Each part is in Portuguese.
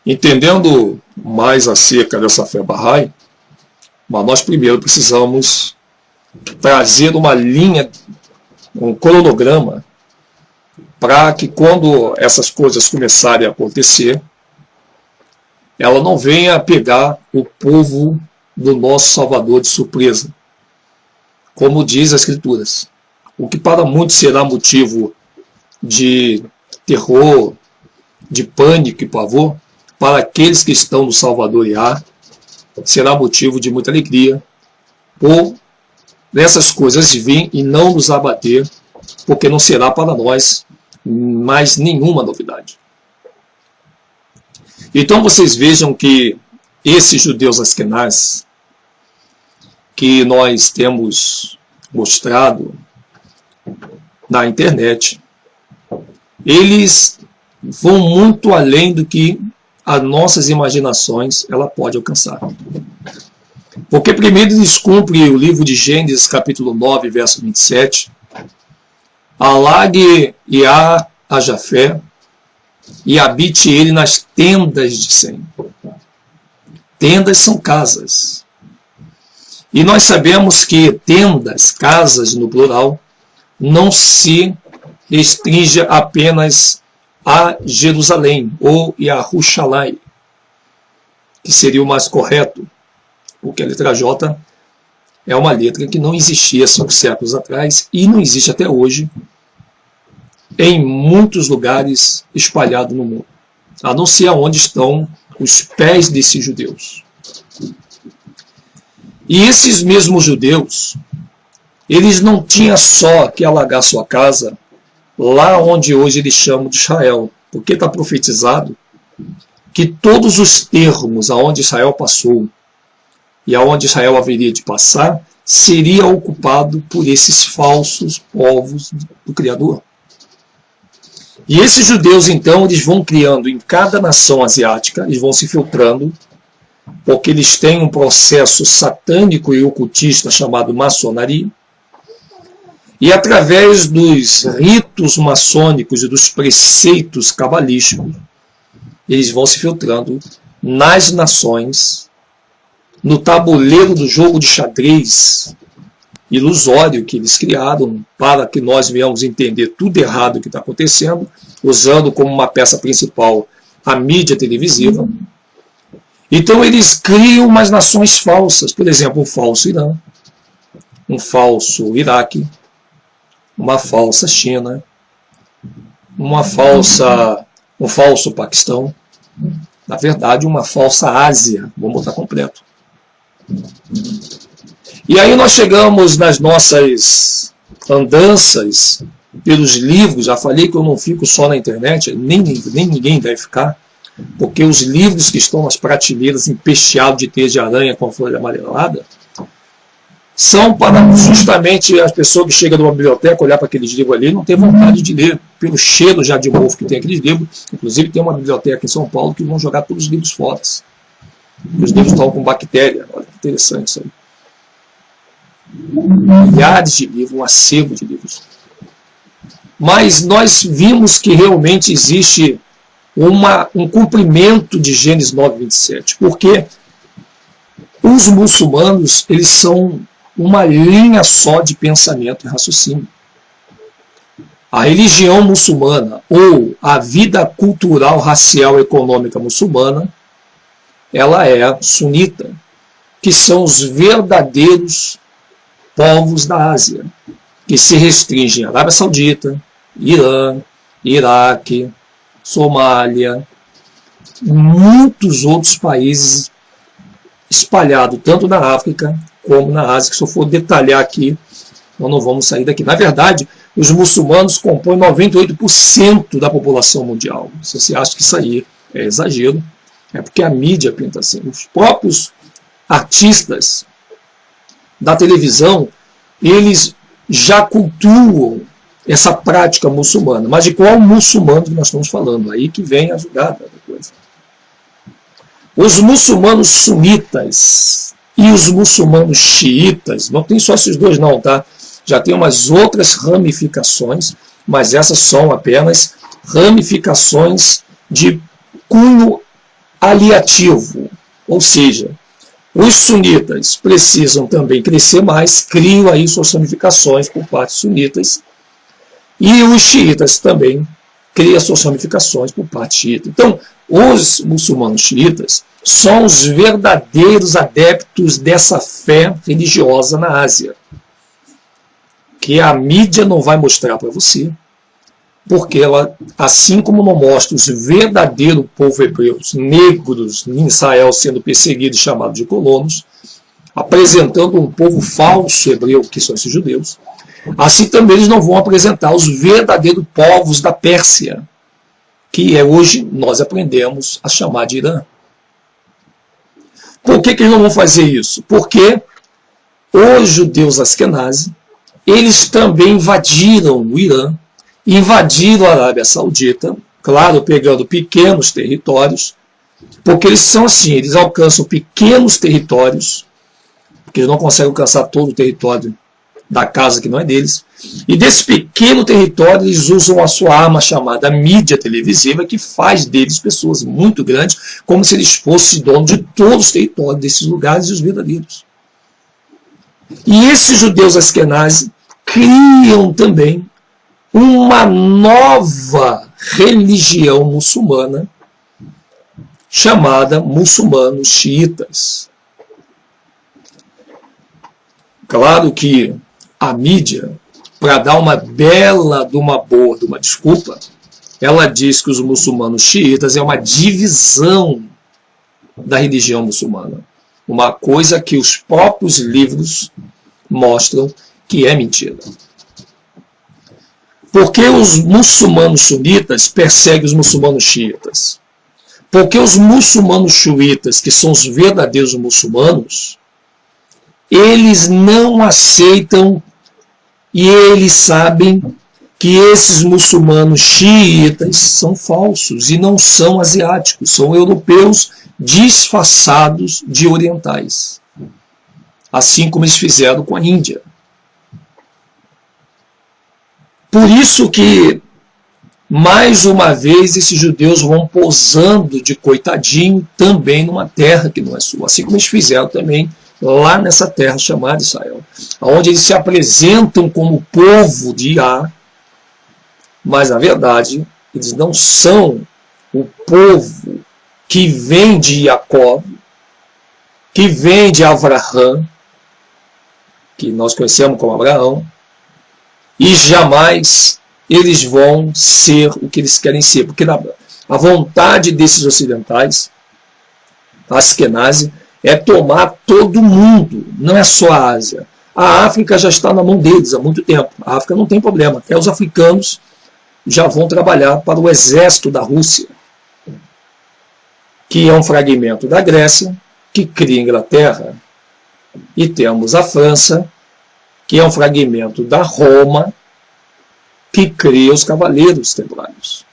Entendendo mais acerca dessa fé Bahá'í, mas nós primeiro precisamos trazer uma linha, um cronograma, para que quando essas coisas começarem a acontecer, ela não venha pegar o povo do nosso Salvador de surpresa, como diz as Escrituras. O que para muitos será motivo de terror, de pânico e pavor, para aqueles que estão no Salvador Yah, será motivo de muita alegria, por essas coisas virem e não nos abater, porque não será para nós mais nenhuma novidade. Então vocês vejam que esses judeus askenazes que nós temos mostrado na internet, eles vão muito além do que as nossas imaginações ela pode alcançar. Porque primeiro eles cumprem o livro de Gênesis, capítulo 9, verso 27. Alague Yah a Jafé e habite ele nas tendas de Sem. Tendas são casas. E nós sabemos que tendas, casas no plural, não se restringe apenas a Jerusalém, ou Yahushalai, que seria o mais correto, porque a letra J é uma letra que não existia 5 séculos atrás e não existe até hoje em muitos lugares espalhados no mundo, a não ser onde estão os pés desses judeus. E esses mesmos judeus, eles não tinham só que alagar sua casa lá onde hoje eles chamam de Israel, porque está profetizado que todos os termos aonde Israel passou e aonde Israel haveria de passar, seria ocupado por esses falsos povos do Criador. E esses judeus, então, eles vão criando em cada nação asiática, eles vão se filtrando, porque eles têm um processo satânico e ocultista chamado maçonaria, e através dos ritos maçônicos e dos preceitos cabalísticos, eles vão se filtrando nas nações, no tabuleiro do jogo de xadrez ilusório que eles criaram para que nós venhamos entender tudo errado que está acontecendo, usando como uma peça principal a mídia televisiva. Então eles criam umas nações falsas, por exemplo, um falso Irã, um falso Iraque, uma falsa China, um falso Paquistão, na verdade uma falsa Ásia, vamos botar completo. E aí nós chegamos nas nossas andanças pelos livros, já falei que eu não fico só na internet, nem ninguém deve ficar, porque os livros que estão nas prateleiras empesteados de teia de aranha com a folha amarelada, são para justamente as pessoas que chegam numa biblioteca, olhar para aqueles livros ali e não ter vontade de ler, pelo cheiro já de mofo que tem aqueles livros. Inclusive tem uma biblioteca em São Paulo que vão jogar todos os livros fora. Os livros estão com bactéria, olha que interessante isso aí. Milhares de livros, um acervo de livros. Mas nós vimos que realmente existe um cumprimento de Gênesis 9:27, porque os muçulmanos, eles são uma linha só de pensamento e raciocínio. A religião muçulmana, ou a vida cultural, racial e econômica muçulmana, ela é sunita, que são os verdadeiros povos da Ásia, que se restringem à Arábia Saudita, Irã, Iraque, Somália, muitos outros países espalhados tanto na África como na Ásia, que se eu for detalhar aqui, nós não vamos sair daqui. Na verdade, os muçulmanos compõem 98% da população mundial. Se você acha que isso aí é exagero, é porque a mídia pinta assim. Os próprios artistas da televisão, eles já cultuam essa prática muçulmana. Mas de qual muçulmano que nós estamos falando? Aí que vem a jogada da coisa. Os muçulmanos sunitas e os muçulmanos xiitas, não tem só esses dois não, tá? Já tem umas outras ramificações, mas essas são apenas ramificações de cunho aliativo, ou seja, os sunitas precisam também crescer mais, criam aí suas ramificações por parte dos sunitas, e os xiitas também criam suas ramificações por parte xiita. Então, os muçulmanos xiitas são os verdadeiros adeptos dessa fé religiosa na Ásia, que a mídia não vai mostrar para você, porque ela, assim como não mostra os verdadeiros povo hebreus, negros em Israel sendo perseguidos e chamados de colonos, apresentando um povo falso hebreu, que são esses judeus, assim também eles não vão apresentar os verdadeiros povos da Pérsia, que hoje nós aprendemos a chamar de Irã. Por que eles não vão fazer isso? Porque os judeus Askenazi, eles também invadiram o Irã, invadiram a Arábia Saudita, claro, pegando pequenos territórios, porque eles são assim, eles alcançam pequenos territórios, porque eles não conseguem alcançar todo o território da casa que não é deles, e desse pequeno território eles usam a sua arma chamada mídia televisiva, que faz deles pessoas muito grandes, como se eles fossem donos de todos os territórios desses lugares e os verdadeiros. E esses judeus Askenazi criam também uma nova religião muçulmana chamada muçulmanos xiitas. Claro que a mídia, para dar uma bela de uma boa, de uma desculpa, ela diz que os muçulmanos xiitas é uma divisão da religião muçulmana. Uma coisa que os próprios livros mostram que é mentira. Porque os muçulmanos sunitas perseguem os muçulmanos xiitas? Porque os muçulmanos xiitas, que são os verdadeiros muçulmanos, eles não aceitam e eles sabem que esses muçulmanos xiitas são falsos e não são asiáticos, são europeus disfarçados de orientais. Assim como eles fizeram com a Índia. Por isso que, mais uma vez, esses judeus vão posando de coitadinho também numa terra que não é sua. Assim como eles fizeram também lá nessa terra chamada Israel. Onde eles se apresentam como povo de Iá, mas na verdade eles não são o povo que vem de Jacó, que vem de Avraham, que nós conhecemos como Abraão, e jamais eles vão ser o que eles querem ser, porque a vontade desses ocidentais, Askenazi, é tomar todo mundo, não é só a Ásia. A África já está na mão deles há muito tempo, a África não tem problema, até os africanos já vão trabalhar para o exército da Rússia, que é um fragmento da Grécia, que cria a Inglaterra, e temos a França, que é um fragmento da Roma, que cria os cavaleiros templários.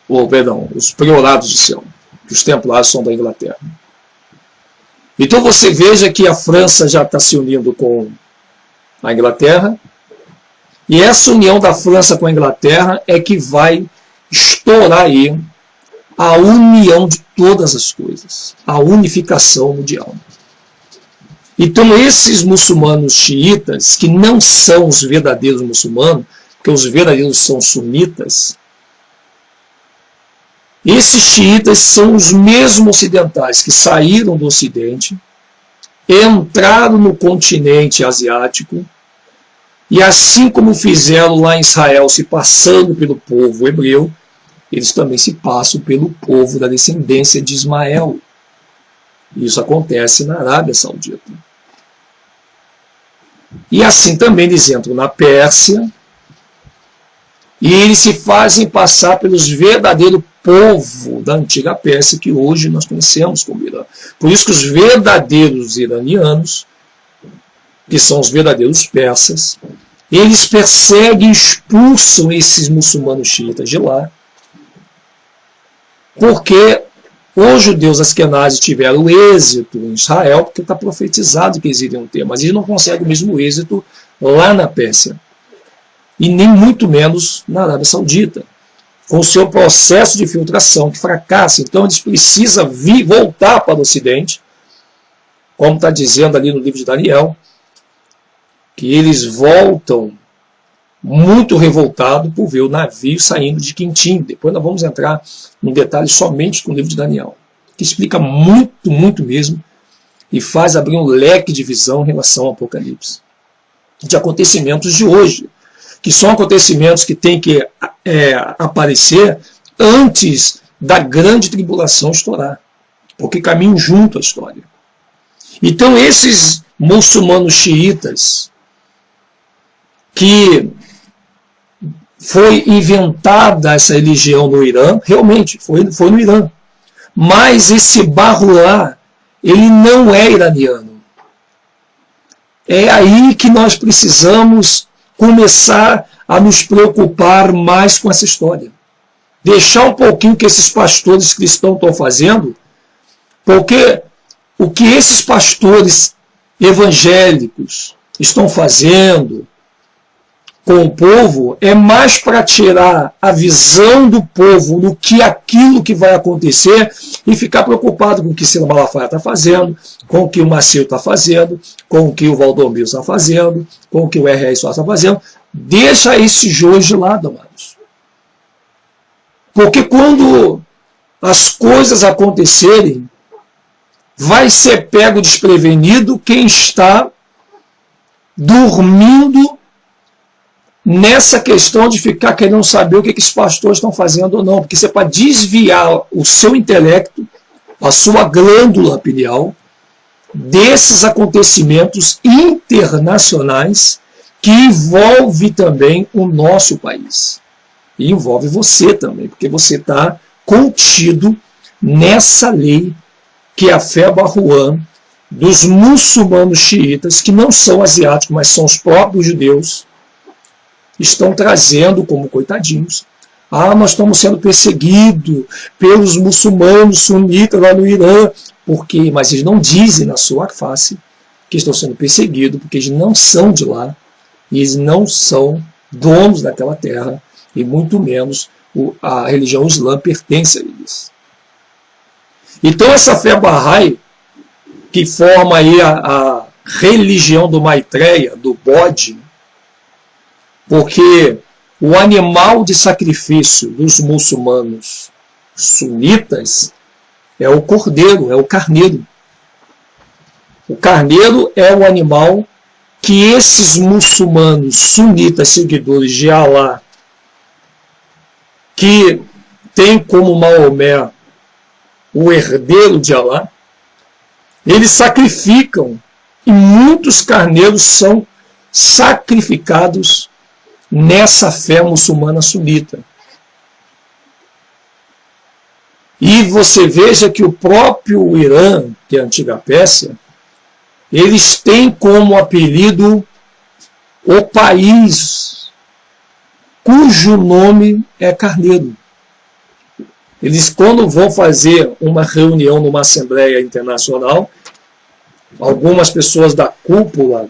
Ou, perdão, os priorados de Sião, que os templários são da Inglaterra. Então você veja que a França já está se unindo com a Inglaterra, e essa união da França com a Inglaterra é que vai estourar aí a união de todas as coisas, a unificação mundial. Então esses muçulmanos xiitas, que não são os verdadeiros muçulmanos, porque os verdadeiros são sunitas, esses xiitas são os mesmos ocidentais que saíram do Ocidente, entraram no continente asiático, e assim como fizeram lá em Israel, se passando pelo povo hebreu, eles também se passam pelo povo da descendência de Ismael. Isso acontece na Arábia Saudita. E assim também eles entram na Pérsia, e eles se fazem passar pelos verdadeiros povo da antiga Pérsia, que hoje nós conhecemos como Irã. Por isso que os verdadeiros iranianos, que são os verdadeiros persas, eles perseguem e expulsam esses muçulmanos xiitas de lá, porque os judeus Askenazi tiveram êxito em Israel, porque está profetizado que eles iriam ter, mas eles não conseguem o mesmo êxito lá na Pérsia, e nem muito menos na Arábia Saudita. com o seu processo de filtração que fracassa. Então eles precisam voltar para o Ocidente, como está dizendo ali no livro de Daniel, que eles voltam muito revoltados por ver o navio saindo de Quintim. Depois nós vamos entrar em detalhes somente com o livro de Daniel, que explica muito, muito mesmo, e faz abrir um leque de visão em relação ao Apocalipse, de acontecimentos de hoje, que são acontecimentos que têm que aparecer antes da grande tribulação estourar, porque caminham junto à história. Então esses muçulmanos xiitas, que foi inventada essa religião no Irã, realmente foi no Irã, mas esse Bahá'u'lláh, ele não é iraniano. É aí que nós precisamos começar a nos preocupar mais com essa história. Deixar um pouquinho o que esses pastores cristãos estão fazendo, porque o que esses pastores evangélicos estão fazendo com o povo é mais para tirar a visão do povo do que aquilo que vai acontecer e ficar preocupado com o que Ciro Malafaia está fazendo, com o que o Macedo está fazendo, com o que o Valdomiro está fazendo, com o que o R.R. Soares está fazendo. Deixa esse jogo de lado, amados. Porque quando as coisas acontecerem, vai ser pego desprevenido quem está dormindo nessa questão de ficar querendo saber o que os pastores estão fazendo ou não. Porque isso é para desviar o seu intelecto, a sua glândula pineal, desses acontecimentos internacionais que envolve também o nosso país. E envolve você também, porque você está contido nessa lei que é a fé Bahá'u'lláh dos muçulmanos xiitas, que não são asiáticos, mas são os próprios judeus, estão trazendo como coitadinhos. Ah, nós estamos sendo perseguidos pelos muçulmanos sunitas lá no Irã. Por quê? Mas eles não dizem na sua face que estão sendo perseguidos, porque eles não são de lá, e eles não são donos daquela terra, e muito menos a religião islã pertence a eles. Então essa fé Bahá'í, que forma aí a religião do Maitreya, do bode, porque o animal de sacrifício dos muçulmanos sunitas é o cordeiro, é o carneiro. O carneiro é o animal que esses muçulmanos sunitas, seguidores de Alá, que tem como Maomé o herdeiro de Alá, eles sacrificam, e muitos carneiros são sacrificados nessa fé muçulmana sunita. E você veja que o próprio Irã, que é a antiga Pérsia, eles têm como apelido o país cujo nome é carneiro. Eles, quando vão fazer uma reunião numa Assembleia Internacional, algumas pessoas da cúpula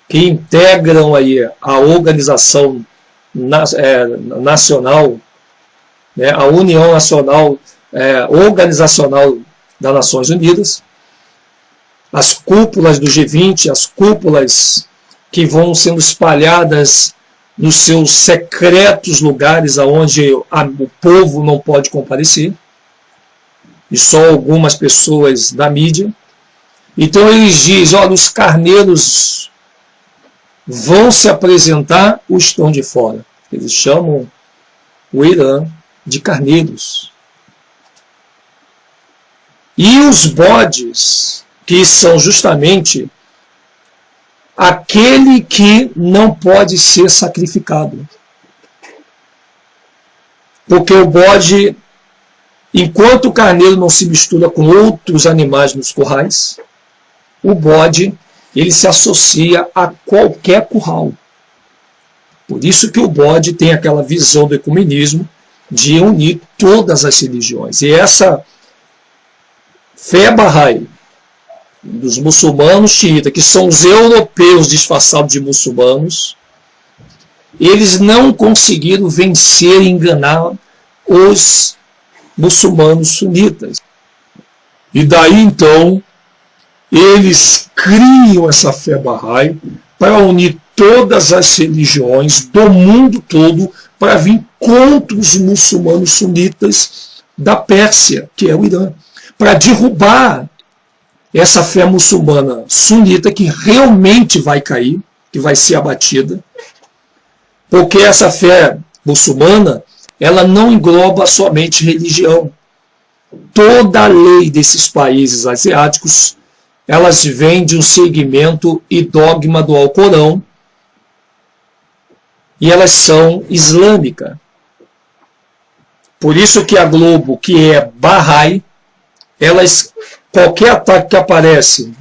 que integram aí a organização nacional, né, a União Nacional Organizacional das Nações Unidas, as cúpulas do G20, as cúpulas que vão sendo espalhadas nos seus secretos lugares aonde o povo não pode comparecer, e só algumas pessoas da mídia. Então eles dizem, olha, os carneiros vão se apresentar, ou estão de fora. Eles chamam o Irã de carneiros. E os bodes, que são justamente aquele que não pode ser sacrificado. Porque o bode, enquanto o carneiro não se mistura com outros animais nos currais, o bode, ele se associa a qualquer curral. Por isso que o bode tem aquela visão do ecumenismo de unir todas as religiões. E essa fé Bahá'í dos muçulmanos xiitas, que são os europeus disfarçados de muçulmanos, eles não conseguiram vencer e enganar os muçulmanos sunitas. E daí então, eles criam essa fé Bahá'í para unir todas as religiões do mundo todo para vir contra os muçulmanos sunitas da Pérsia, que é o Irã, para derrubar essa fé muçulmana sunita que realmente vai cair, que vai ser abatida, porque essa fé muçulmana, ela não engloba somente religião. Toda a lei desses países asiáticos, elas vêm de um segmento e dogma do Alcorão, e elas são islâmicas. Por isso que a Globo, que é Bahá'í, qualquer ataque que aparece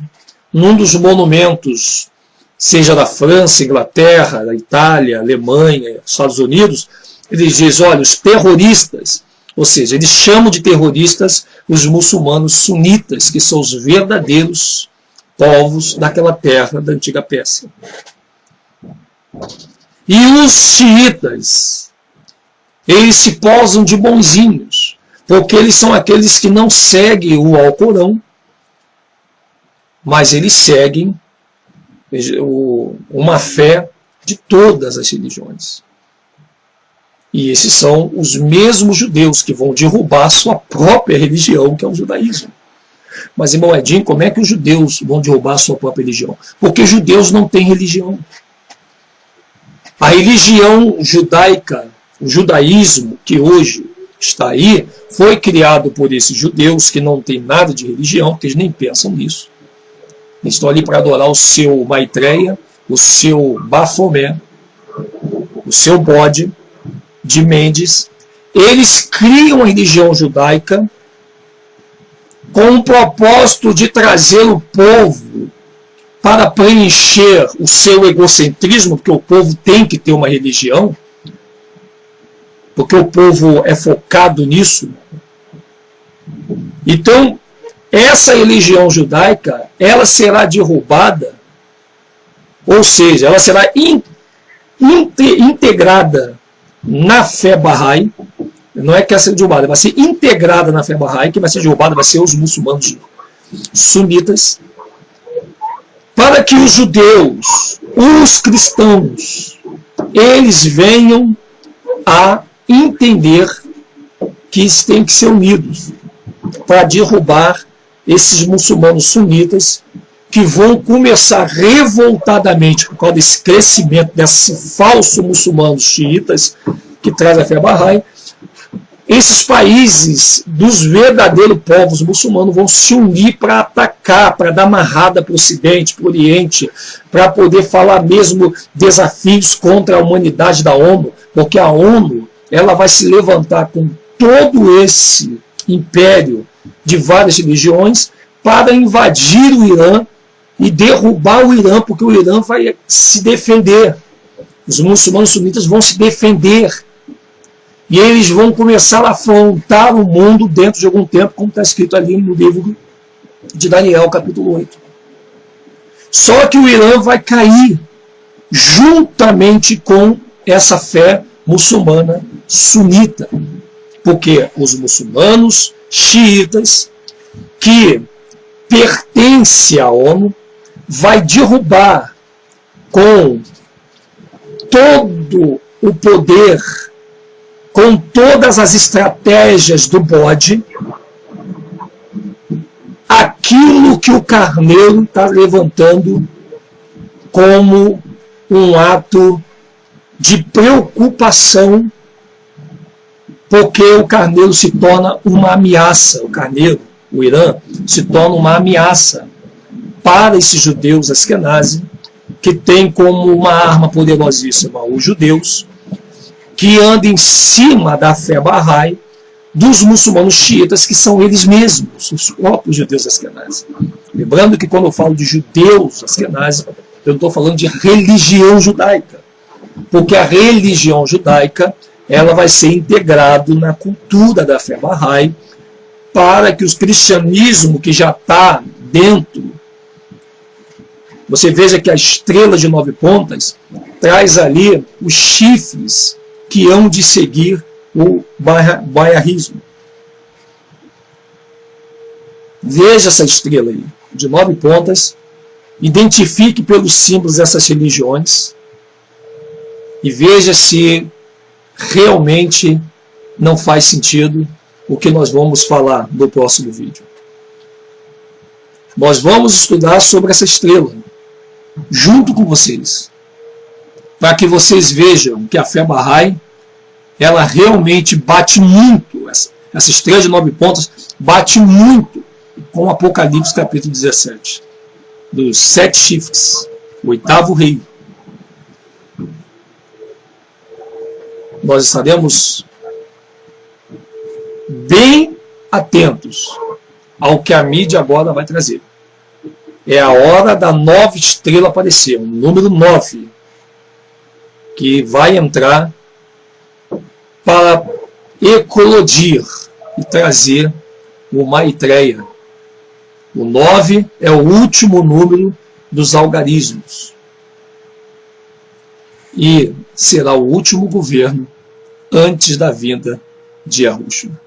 num dos monumentos, seja da França, Inglaterra, da Itália, Alemanha, Estados Unidos, eles dizem, olha, os terroristas, ou seja, eles chamam de terroristas os muçulmanos sunitas, que são os verdadeiros povos daquela terra da antiga Pérsia. E os xiitas, eles se posam de bonzinhos, porque eles são aqueles que não seguem o Alcorão, mas eles seguem uma fé de todas as religiões. E esses são os mesmos judeus que vão derrubar a sua própria religião, que é o judaísmo. Mas, irmão Edinho, como é que os judeus vão derrubar a sua própria religião? Porque judeus não têm religião. A religião judaica, o judaísmo que hoje está aí, foi criado por esses judeus que não têm nada de religião, que eles nem pensam nisso. Eles estão ali para adorar o seu Maitreya, o seu Bafomé, o seu bode de Mendes. Eles criam a religião judaica com o propósito de trazer o povo para preencher o seu egocentrismo, porque o povo tem que ter uma religião, porque o povo é focado nisso. Então, essa religião judaica, ela será derrubada, ou seja, ela será integrada na fé Bahá'í. Não é que ela seja derrubada, vai ser integrada na fé Bahá'í. Que vai ser derrubada vai ser os muçulmanos sunitas, para que os judeus, os cristãos, eles venham a entender que eles têm que ser unidos para derrubar esses muçulmanos sunitas, que vão começar revoltadamente por causa desse crescimento desse falso muçulmanos xiitas que traz a fé Bahá'í. Esses países dos verdadeiros povos muçulmanos vão se unir para atacar, para dar marrada para o Ocidente, para o Oriente, para poder falar mesmo desafios contra a humanidade da ONU, porque a ONU ela vai se levantar com todo esse império de várias religiões para invadir o Irã e derrubar o Irã, porque o Irã vai se defender. Os muçulmanos sunitas vão se defender. E eles vão começar a afrontar o mundo dentro de algum tempo, como está escrito ali no livro de Daniel, capítulo 8. Só que o Irã vai cair juntamente com essa fé muçulmana sunita. Porque os muçulmanos xiitas, que pertencem à ONU, vai derrubar com todo o poder, com todas as estratégias do bode, aquilo que o Carneiro está levantando como um ato de preocupação, porque o Carneiro se torna uma ameaça, o Carneiro, o Irã, se torna uma ameaça para esses judeus askenazi, que tem como uma arma poderosíssima os judeus, que andam em cima da fé Bahá'í dos muçulmanos xiitas, que são eles mesmos, os próprios judeus askenazi. Lembrando que quando eu falo de judeus askenazi, eu não estou falando de religião judaica, porque a religião judaica ela vai ser integrada na cultura da fé Bahá'í, para que o cristianismo que já está dentro Você veja que a estrela de 9 pontas traz ali os chifres que hão de seguir o bairrismo. Veja essa estrela aí, de 9 pontas, identifique pelos símbolos essas religiões e veja se realmente não faz sentido o que nós vamos falar no próximo vídeo. Nós vamos estudar sobre essa estrela, junto com vocês, para que vocês vejam que a fé Bahá'í, ela realmente bate muito, essa estrela de 9 pontas bate muito com o Apocalipse capítulo 17, dos 7 chifres, o 8º rei. Nós estaremos bem atentos ao que a mídia agora vai trazer. É a hora da nova estrela aparecer, o número 9, que vai entrar para eclodir e trazer o Maitreya. O 9 é o último número dos algarismos e será o último governo antes da vinda de Yahushua.